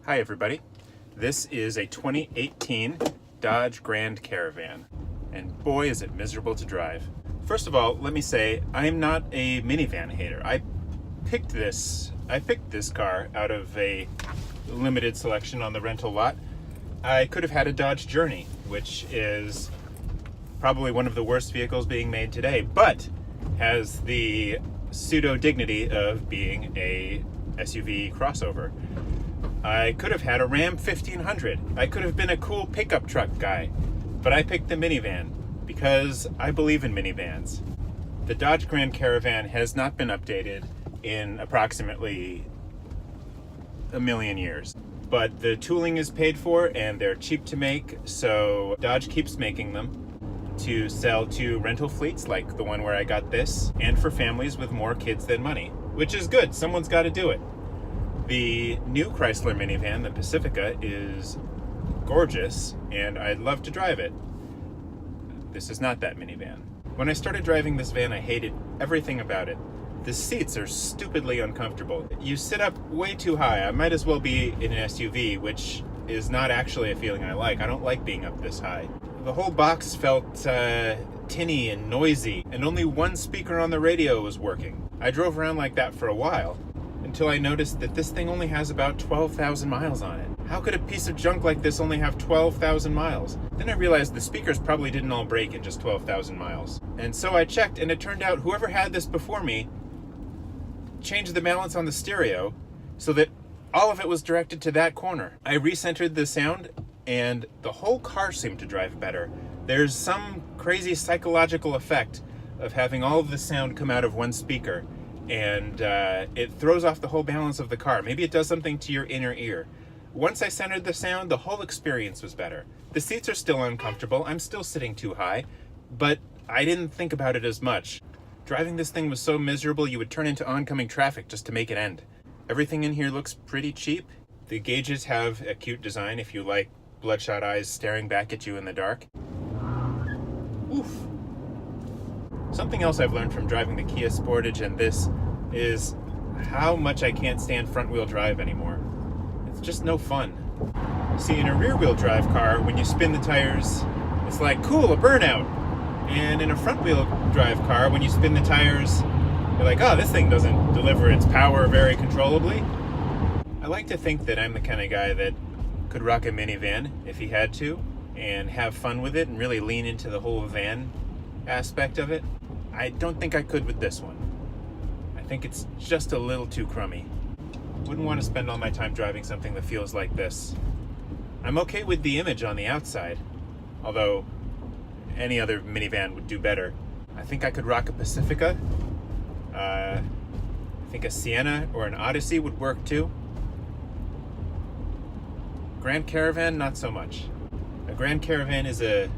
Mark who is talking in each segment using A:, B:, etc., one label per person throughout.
A: Hi everybody, this is a 2018 Dodge Grand Caravan, and boy is it miserable to drive. First of all, let me say I'm not a minivan hater. I picked this car out of a limited selection on the rental lot. I could have had a Dodge Journey, which is probably one of the worst vehicles being made today, but has the pseudo dignity of being a SUV crossover. I could have had a Ram 1500. I could have been a cool pickup truck guy, but I picked the minivan because I believe in minivans. The Dodge Grand Caravan has not been updated in approximately a million years, but the tooling is paid for and they're cheap to make, so Dodge keeps making them to sell to rental fleets like the one where I got this, and for families with more kids than money, which is good. Someone's got to do it. The new Chrysler minivan, the Pacifica, is gorgeous, and I'd love to drive it. This is not that minivan. When I started driving this van, I hated everything about it. The seats are stupidly uncomfortable. You sit up way too high. I might as well be in an SUV, which is not actually a feeling I like. I don't like being up this high. The whole box felt tinny and noisy, and only one speaker on the radio was working. I drove around like that for a while, until I noticed that this thing only has about 12,000 miles on it. How could a piece of junk like this only have 12,000 miles? Then I realized the speakers probably didn't all break in just 12,000 miles. And so I checked, and it turned out whoever had this before me changed the balance on the stereo so that all of it was directed to that corner. I recentered the sound, and the whole car seemed to drive better. There's some crazy psychological effect of having all of the sound come out of one speaker, and it throws off the whole balance of the car. Maybe it does something to your inner ear. Once I centered the sound, the whole experience was better. The seats are still uncomfortable. I'm still sitting too high, but I didn't think about it as much. Driving this thing was so miserable you would turn into oncoming traffic just to make it end. Everything in here looks pretty cheap. The gauges have a cute design if you like bloodshot eyes staring back at you in the dark. Oof. Something else I've learned from driving the Kia Sportage and this is how much I can't stand front-wheel drive anymore. It's just no fun. See, in a rear-wheel drive car, when you spin the tires, it's like, cool, a burnout. And in a front-wheel drive car, when you spin the tires, you're like, oh, this thing doesn't deliver its power very controllably. I like to think that I'm the kind of guy that could rock a minivan if he had to, and have fun with it and really lean into the whole van aspect of it. I don't think I could with this one. I think it's just a little too crummy. Wouldn't want to spend all my time driving something that feels like this. I'm okay with the image on the outside, although any other minivan would do better. I think I could rock a Pacifica. I think a Sienna or an Odyssey would work too. Grand Caravan, not so much. A Grand Caravan is a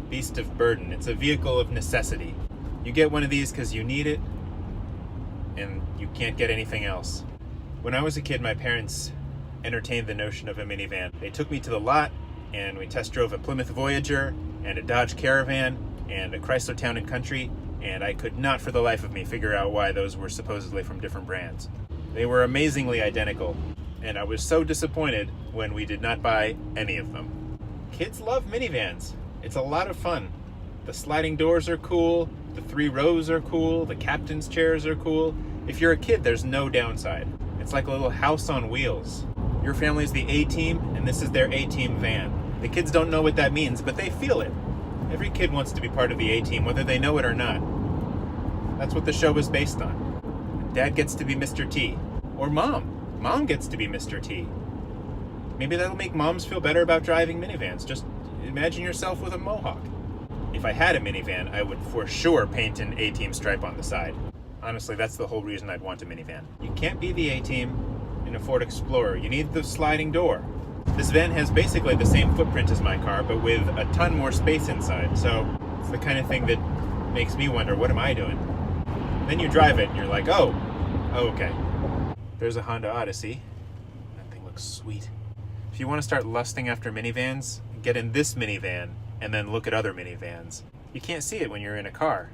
A: beast of burden. It's a vehicle of necessity. You get one of these because you need it, and you can't get anything else. When I was a kid, my parents entertained the notion of a minivan. They took me to the lot, and we test drove a Plymouth Voyager, and a Dodge Caravan, and a Chrysler Town & Country, and I could not for the life of me figure out why those were supposedly from different brands. They were amazingly identical, and I was so disappointed when we did not buy any of them. Kids love minivans. It's a lot of fun. The sliding doors are cool, the 3 rows are cool, the captain's chairs are cool. If you're a kid, there's no downside. It's like a little house on wheels. Your family's the A-team, and this is their A-team van. The kids don't know what that means, but they feel it. Every kid wants to be part of the A-team, whether they know it or not. That's what the show is based on. Dad gets to be Mr. T. Or Mom. Mom gets to be Mr. T. Maybe that'll make moms feel better about driving minivans. Just imagine yourself with a mohawk. If I had a minivan, I would for sure paint an A-team stripe on the side. Honestly, that's the whole reason I'd want a minivan. You can't be the A-team in a Ford Explorer. You need the sliding door. This van has basically the same footprint as my car, but with a ton more space inside. So it's the kind of thing that makes me wonder, what am I doing? Then you drive it and you're like, oh, okay. There's a Honda Odyssey. That thing looks sweet. If you want to start lusting after minivans, get in this minivan and then look at other minivans. You can't see it when you're in a car.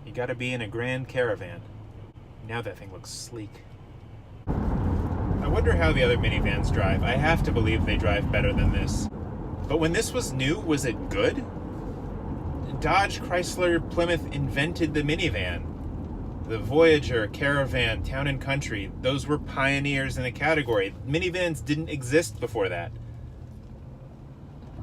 A: You gotta be in a Grand Caravan. Now that thing looks sleek. wonder how the other minivans drive. I have to believe they drive better than this. But when this was new, was it good? Dodge, Chrysler, Plymouth invented the minivan. The Voyager, Caravan, Town and Country, those were pioneers in the category. Minivans didn't exist before that.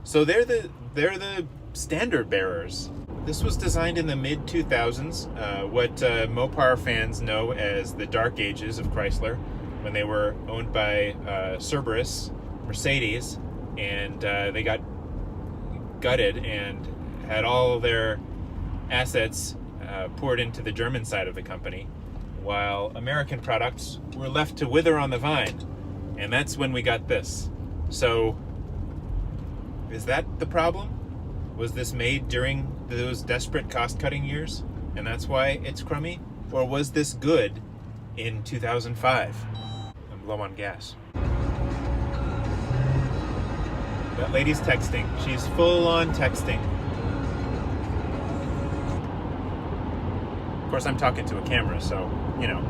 A: So they're the standard bearers. This was designed in the mid-2000s, what Mopar fans know as the dark ages of Chrysler, when they were owned by Cerberus, Mercedes, and they got gutted and had all their assets poured into the German side of the company, while American products were left to wither on the vine. And that's when we got this. So, is that the problem? Was this made during those desperate cost-cutting years, and that's why it's crummy? Or was this good in 2005? I'm low on gas. That lady's texting. She's full on texting. Of course, I'm talking to a camera, so, you know.